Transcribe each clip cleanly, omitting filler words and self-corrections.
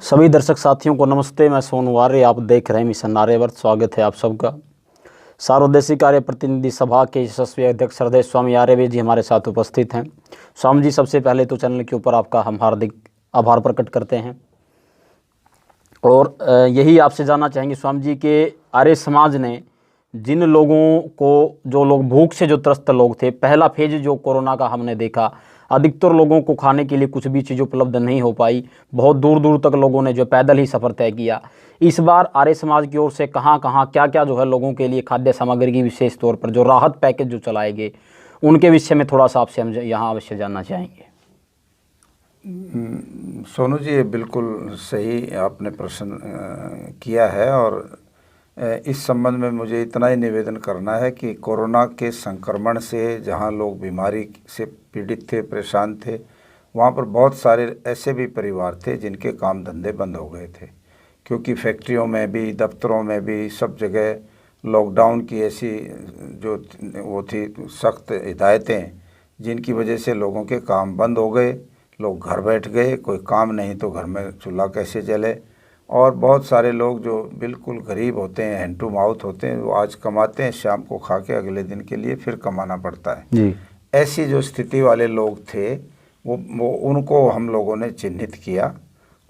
सभी दर्शक साथियों को नमस्ते। मैं सोनू आर्य, आप देख रहे हैं मिशन आर्यवर्त। स्वागत है आप सबका। सार्वदेशी कार्य प्रतिनिधि सभा के यशस्वी अध्यक्ष हृदय स्वामी आर्यवेद जी हमारे साथ उपस्थित हैं। स्वामी जी, सबसे पहले तो चैनल के ऊपर आपका हम हार्दिक आभार प्रकट करते हैं और यही आपसे जानना चाहेंगे स्वामी जी के आर्य समाज ने जिन लोगों को, जो लोग भूख से जो त्रस्त लोग थे, पहला फेज जो कोरोना का हमने देखा, अधिकतर लोगों को खाने के लिए कुछ भी चीज़ उपलब्ध नहीं हो पाई। बहुत दूर दूर तक लोगों ने जो पैदल ही सफ़र तय किया। इस बार आर्य समाज की ओर से कहाँ कहाँ क्या क्या जो है लोगों के लिए खाद्य सामग्री की विशेष तौर पर जो राहत पैकेज जो चलाए गए, उनके विषय में थोड़ा सा आपसे हम यहाँ अवश्य जानना चाहेंगे। सोनू जी, ये बिल्कुल सही आपने प्रश्न किया है और इस संबंध में मुझे इतना ही निवेदन करना है कि कोरोना के संक्रमण से जहां लोग बीमारी से पीड़ित थे, परेशान थे, वहां पर बहुत सारे ऐसे भी परिवार थे जिनके काम धंधे बंद हो गए थे, क्योंकि फैक्ट्रियों में भी, दफ्तरों में भी, सब जगह लॉकडाउन की ऐसी जो वो थी सख्त हिदायतें, जिनकी वजह से लोगों के काम बंद हो गए। लोग घर बैठ गए, कोई काम नहीं तो घर में चूल्हा कैसे जले। और बहुत सारे लोग जो बिल्कुल गरीब होते हैं, हैंड टू माउथ होते हैं, वो आज कमाते हैं, शाम को खा के अगले दिन के लिए फिर कमाना पड़ता है जी। ऐसी जो स्थिति वाले लोग थे वो उनको हम लोगों ने चिन्हित किया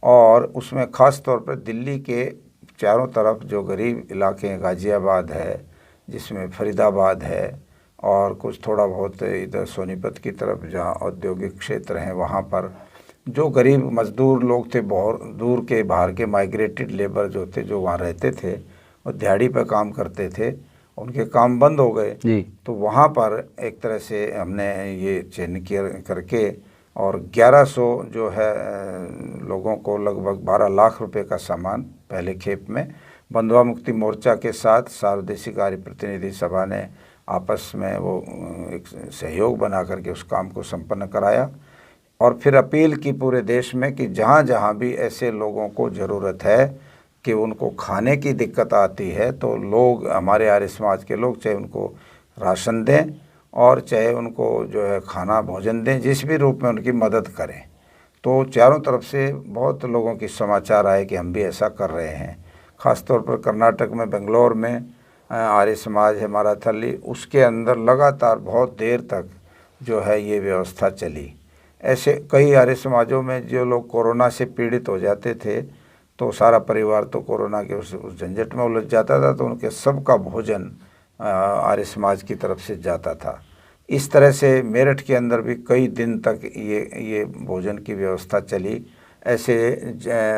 और उसमें ख़ास तौर पर दिल्ली के चारों तरफ जो गरीब इलाके हैं, गाज़ियाबाद है, जिसमें फरीदाबाद है, और कुछ थोड़ा बहुत इधर सोनीपत की तरफ जहाँ औद्योगिक क्षेत्र हैं, वहाँ पर जो गरीब मज़दूर लोग थे, बहुत दूर के बाहर के माइग्रेटेड लेबर जो थे, जो वहाँ रहते थे और दिहाड़ी पर काम करते थे, उनके काम बंद हो गए। तो वहाँ पर एक तरह से हमने ये चयन करके और 1100 जो है लोगों को लगभग 12 लाख रुपए का सामान पहले खेप में बंधुआ मुक्ति मोर्चा के साथ सार्वदेशी कार्य प्रतिनिधि सभा ने आपस में वो एक सहयोग बना करके उस काम को संपन्न कराया। और फिर अपील की पूरे देश में कि जहाँ जहाँ भी ऐसे लोगों को ज़रूरत है कि उनको खाने की दिक्कत आती है, तो लोग, हमारे आर्य समाज के लोग, चाहे उनको राशन दें और चाहे उनको जो है खाना भोजन दें, जिस भी रूप में उनकी मदद करें। तो चारों तरफ से बहुत लोगों की समाचार आए कि हम भी ऐसा कर रहे हैं। ख़ास तौर पर कर्नाटक में, बेंगलोर में आर्य समाज है माराथली, उसके अंदर लगातार बहुत देर तक जो है ये व्यवस्था चली। ऐसे कई आर्य समाजों में जो लोग कोरोना से पीड़ित हो जाते थे, तो सारा परिवार तो कोरोना के उस झंझट में उलझ जाता था, तो उनके सबका भोजन आर्य समाज की तरफ से जाता था। इस तरह से मेरठ के अंदर भी कई दिन तक ये भोजन की व्यवस्था चली। ऐसे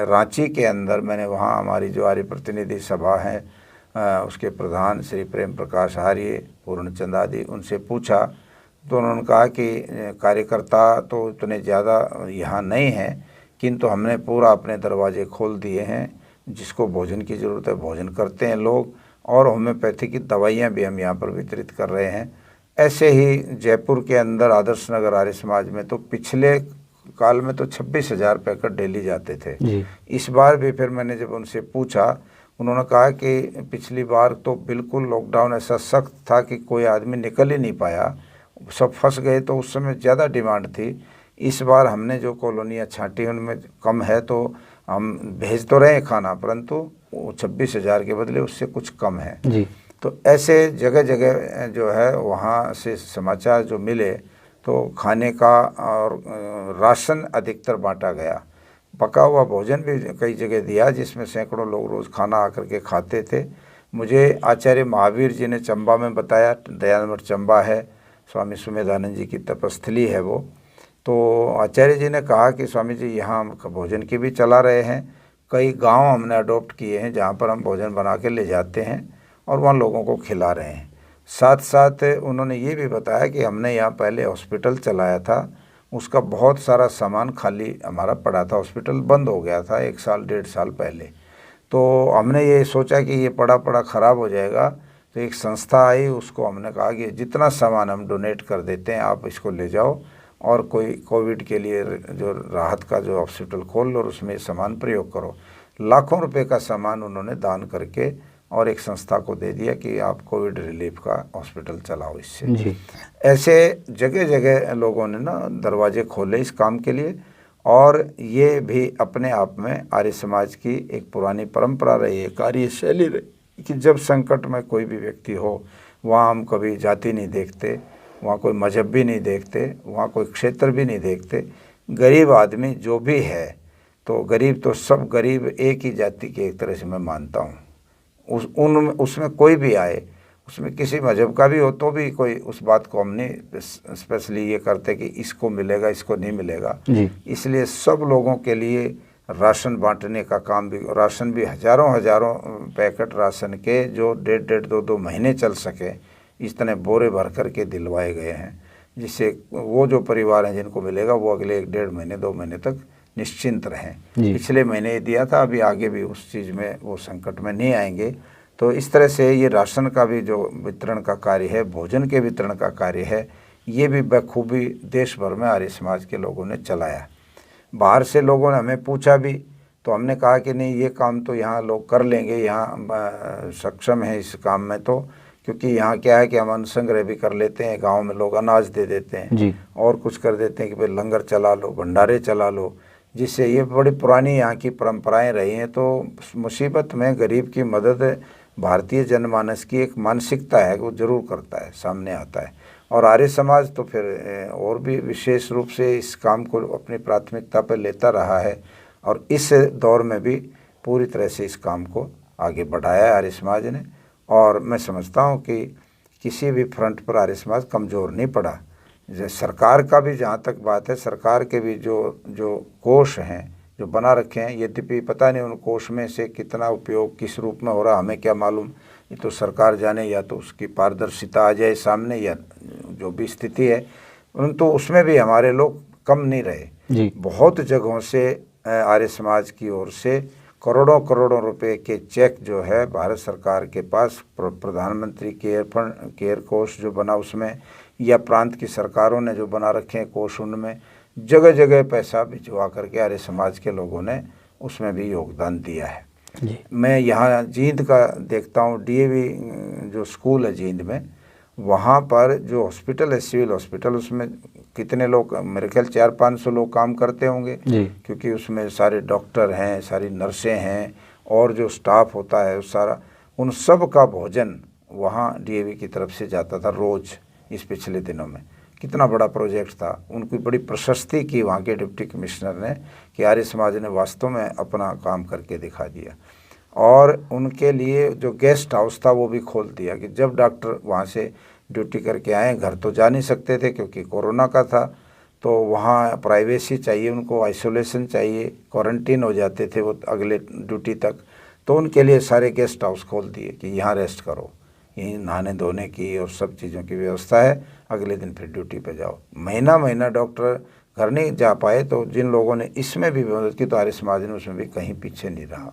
रांची के अंदर मैंने वहाँ हमारी जो आर्य प्रतिनिधि सभा है उसके प्रधान श्री प्रेम प्रकाश आर्य, पूर्णचंद आदि, उनसे पूछा तो उन्होंने कहा कि कार्यकर्ता तो इतने ज़्यादा यहाँ नहीं हैं, किंतु हमने पूरा अपने दरवाजे खोल दिए हैं। जिसको भोजन की ज़रूरत है भोजन करते हैं लोग, और होम्योपैथी की दवाइयाँ भी हम यहाँ पर वितरित कर रहे हैं। ऐसे ही जयपुर के अंदर आदर्श नगर आर्य समाज में तो पिछले काल में तो 26,000 पैकेट डेली जाते थे। इस बार भी फिर मैंने जब उनसे पूछा, उन्होंने कहा कि पिछली बार तो बिल्कुल लॉकडाउन ऐसा सख्त था कि कोई आदमी निकल ही नहीं पाया, सब फंस गए, तो उस समय ज़्यादा डिमांड थी। इस बार हमने जो कॉलोनियाँ छाँटी उनमें कम है, तो हम भेज तो रहे हैं खाना, परंतु वो 26,000 के बदले उससे कुछ कम है जी। तो ऐसे जगह जगह जो है वहाँ से समाचार जो मिले, तो खाने का और राशन अधिकतर बांटा गया। पका हुआ भोजन भी कई जगह दिया, जिसमें सैकड़ों लोग रोज़ खाना आकर के खाते थे। मुझे आचार्य महावीर जी ने चंबा में बताया, दयानमठ चंबा है, स्वामी सुमेधानंद जी की तपस्थली है वो, तो आचार्य जी ने कहा कि स्वामी जी यहाँ हम भोजन की भी चला रहे हैं। कई गांव हमने अडॉप्ट किए हैं जहाँ पर हम भोजन बना के ले जाते हैं और वहाँ लोगों को खिला रहे हैं। साथ साथ उन्होंने ये भी बताया कि हमने यहाँ पहले हॉस्पिटल चलाया था, उसका बहुत सारा सामान खाली हमारा पड़ा था, हॉस्पिटल बंद हो गया था 1 साल 1.5 साल पहले। तो हमने ये सोचा कि ये पड़ा पड़ा ख़राब हो जाएगा, तो एक संस्था आई, उसको हमने कहा कि जितना सामान हम डोनेट कर देते हैं आप इसको ले जाओ और कोई कोविड के लिए जो राहत का जो हॉस्पिटल खोल लो और उसमें सामान प्रयोग करो। लाखों रुपए का सामान उन्होंने दान करके और एक संस्था को दे दिया कि आप कोविड रिलीफ का हॉस्पिटल चलाओ इससे। ऐसे जगह जगह लोगों ने ना दरवाजे खोले इस काम के लिए। और ये भी अपने आप में आर्य समाज की एक पुरानी परंपरा रही है, कार्यशैली रही कि जब संकट में कोई भी व्यक्ति हो, वहाँ हम कभी जाति नहीं देखते, वहाँ कोई मजहब भी नहीं देखते, वहाँ कोई क्षेत्र भी नहीं देखते। गरीब आदमी जो भी है, तो गरीब तो सब गरीब एक ही जाति के एक तरह से मैं मानता हूँ। उसमें कोई भी आए, उसमें किसी मजहब का भी हो तो भी कोई उस बात को हम नहीं स्पेशली ये करते कि इसको मिलेगा इसको नहीं मिलेगा जी। इसलिए सब लोगों के लिए राशन बांटने का काम भी, राशन भी हजारों पैकेट राशन के जो 1.5 2 महीने चल सके, इस तरह बोरे भर कर के दिलवाए गए हैं, जिससे वो जो परिवार हैं जिनको मिलेगा वो अगले 1.5 महीने 2 महीने तक निश्चिंत रहें। पिछले महीने ये दिया था, अभी आगे भी उस चीज़ में वो संकट में नहीं आएंगे। तो इस तरह से ये राशन का भी जो वितरण का कार्य है, भोजन के वितरण का कार्य है, ये भी बखूबी देश भर में आर्य समाज के लोगों ने चलाया। बाहर से लोगों ने हमें पूछा भी, तो हमने कहा कि नहीं, ये काम तो यहाँ लोग कर लेंगे, यहाँ सक्षम है इस काम में, तो क्योंकि यहाँ क्या है कि हम अन्न संग्रह भी कर लेते हैं, गांव में लोग अनाज दे देते हैं जी। और कुछ कर देते हैं कि भाई लंगर चला लो, भंडारे चला लो, जिससे ये बड़ी पुरानी यहाँ की परंपराएं रही हैं। तो मुसीबत में गरीब की मदद भारतीय जनमानस की एक मानसिकता है, वो ज़रूर करता है, सामने आता है। और आर्य समाज तो फिर और भी विशेष रूप से इस काम को अपनी प्राथमिकता पर लेता रहा है और इस दौर में भी पूरी तरह से इस काम को आगे बढ़ाया है आर्य समाज ने। और मैं समझता हूँ कि किसी भी फ्रंट पर आर्य समाज कमज़ोर नहीं पड़ा। सरकार का भी जहाँ तक बात है, सरकार के भी जो कोष हैं जो बना रखे हैं, यद्यपि पता नहीं उन कोष में से कितना उपयोग किस रूप में हो रहा, हमें क्या मालूम, ये तो सरकार जाने, या तो उसकी पारदर्शिता आ जाए सामने, या जो भी स्थिति है। परंतु उसमें भी हमारे लोग कम नहीं रहे जी। बहुत जगहों से आर्य समाज की ओर से करोड़ों रुपए के चेक जो है भारत सरकार के पास, प्रधानमंत्री केयर कोष जो बना उसमें, या प्रांत की सरकारों ने जो बना रखे हैं कोष, उनमें जगह जगह पैसा भिजवा करके आर्य समाज के लोगों ने उसमें भी योगदान दिया है जी। मैं यहाँ जींद का देखता हूँ, डीएवी जो स्कूल है जींद में, वहाँ पर जो हॉस्पिटल है, सिविल हॉस्पिटल, उसमें कितने लोग, मेरे ख्याल 400-500 लोग काम करते होंगे जी। क्योंकि उसमें सारे डॉक्टर हैं, सारी नर्सें हैं और जो स्टाफ होता है सारा, उन सब का भोजन वहाँ डीएवी की तरफ से जाता था रोज़। इस पिछले दिनों में कितना बड़ा प्रोजेक्ट था, उनकी बड़ी प्रशस्ति की वहाँ के डिप्टी कमिश्नर ने कि आर्य समाज ने वास्तव में अपना काम करके दिखा दिया। और उनके लिए जो गेस्ट हाउस था वो भी खोल दिया कि जब डॉक्टर वहाँ से ड्यूटी करके आए, घर तो जा नहीं सकते थे क्योंकि कोरोना का था, तो वहाँ प्राइवेसी चाहिए उनको, आइसोलेशन चाहिए, क्वारंटीन हो जाते थे वो अगले ड्यूटी तक, तो उनके लिए सारे गेस्ट हाउस खोल दिए कि यहाँ रेस्ट करो, यहीं नहाने धोने की और सब चीज़ों की व्यवस्था है, अगले दिन फिर ड्यूटी पे जाओ। महीना डॉक्टर घर नहीं जा पाए, तो जिन लोगों ने इसमें भी मदद की तो आर्य समाज ने उसमें भी कहीं पीछे नहीं रहा।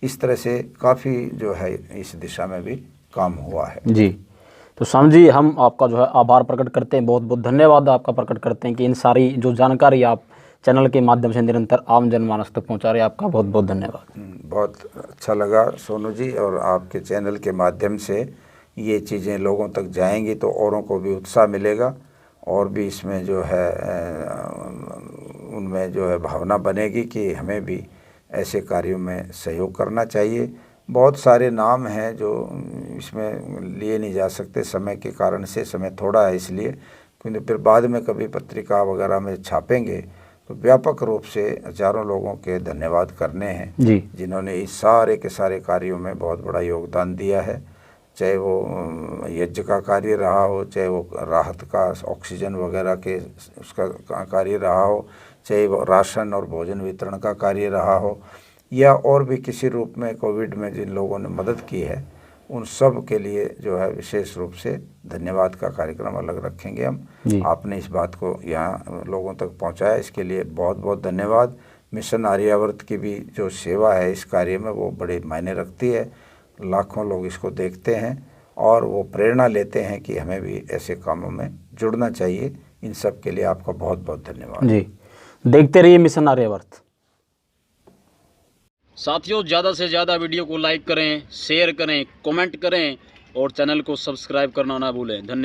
इस तरह से काफ़ी जो है इस दिशा में भी काम हुआ है जी। तो स्वामी जी, हम आपका जो है आभार प्रकट करते हैं, बहुत बहुत धन्यवाद आपका प्रकट करते हैं कि इन सारी जो जानकारी आप चैनल के माध्यम से निरंतर आम जनमानस तक पहुँचा रहे हैं। आपका बहुत बहुत धन्यवाद। बहुत अच्छा लगा सोनू जी, और आपके चैनल के माध्यम से ये चीज़ें लोगों तक जाएंगी तो औरों को भी उत्साह मिलेगा और भी इसमें जो है उनमें जो है भावना बनेगी कि हमें भी ऐसे कार्यों में सहयोग करना चाहिए। बहुत सारे नाम हैं जो इसमें लिए नहीं जा सकते समय के कारण से, समय थोड़ा है इसलिए, क्योंकि फिर बाद में कभी पत्रिका वगैरह में छापेंगे तो व्यापक रूप से हजारों लोगों के धन्यवाद करने हैं जी। जिन्होंने इस सारे के सारे कार्यों में बहुत बड़ा योगदान दिया है, चाहे वो यज्ञ का कार्य रहा हो, चाहे वो राहत का ऑक्सीजन वगैरह के उसका कार्य रहा हो, चाहे वो राशन और भोजन वितरण का कार्य रहा हो, या और भी किसी रूप में कोविड में जिन लोगों ने मदद की है, उन सब के लिए जो है विशेष रूप से धन्यवाद का कार्यक्रम अलग रखेंगे हम। आपने इस बात को यहाँ लोगों तक पहुँचाया, इसके लिए बहुत बहुत धन्यवाद। मिशन आर्यावर्त की भी जो सेवा है इस कार्य में वो बड़े मायने रखती है, लाखों लोग इसको देखते हैं और वो प्रेरणा लेते हैं कि हमें भी ऐसे कामों में जुड़ना चाहिए। इन सब के लिए आपका बहुत बहुत धन्यवाद जी। देखते रहिए मिशन आर्यावर्त। साथियों, ज़्यादा से ज़्यादा वीडियो को लाइक करें, शेयर करें, कमेंट करें और चैनल को सब्सक्राइब करना ना भूलें। धन्यवाद।